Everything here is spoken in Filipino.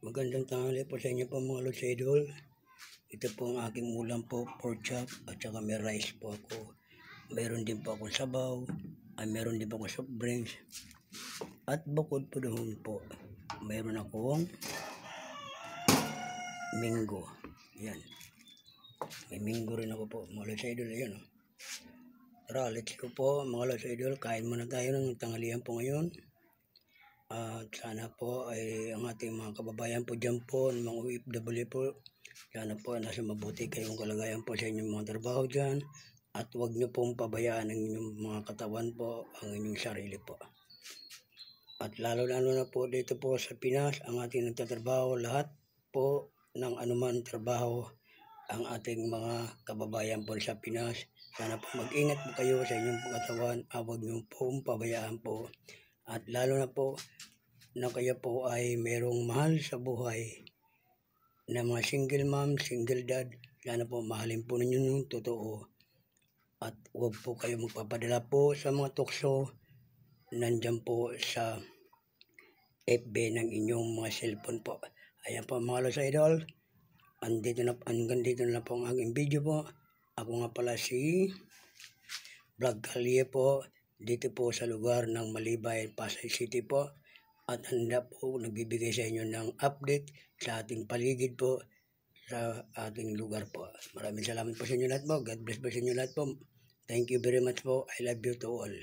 Magandang tanghali po sa inyo po mga Lods Idol. Ito po ang aking ulam po, pork chop at saka may rice po ako. Mayroon din po akong sabaw, mayroon din po akong soft drinks. At bukod po doon po, mayroon akong minggo. Yan. May minggo rin ako po mga Lods Idol. Ayan, oh. Tara, let's go po mga Lods Idol. Kain muna tayo ng tanghalian po ngayon. At sana po ay ang ating mga kababayan po dyan po, mga OFW po, sana po nasa mabuti kayong kalagayan po sa inyong mga trabaho dyan. At huwag nyo pong pabayaan ang inyong mga katawan po, ang inyong sarili po. At lalo na po dito po sa Pinas, ang ating nagtatrabaho, lahat po ng anuman trabaho, ang ating mga kababayan po sa Pinas. Sana po mag-ingat po kayo sa inyong katawan, huwag nyo pong pabayaan po. At lalo na po na kayo po ay merong mahal sa buhay na mga single mom, single dad, sana po mahalin po ninyo yung totoo. At huwag po kayo magpapadala po sa mga tukso nandyan po sa FB ng inyong mga cellphone po. Ayan po mga Lods Idol, hanggang dito na po ang aking video po. Ako nga pala si Vlog Kalye po, dito po sa lugar ng Malibay, Pasay City po. At handa po nagbibigay sa inyo ng update sa ating paligid po, sa ating lugar po. Maraming salamat po sa inyo lahat po. God bless po sa inyo lahat po. Thank you very much po. I love you to all.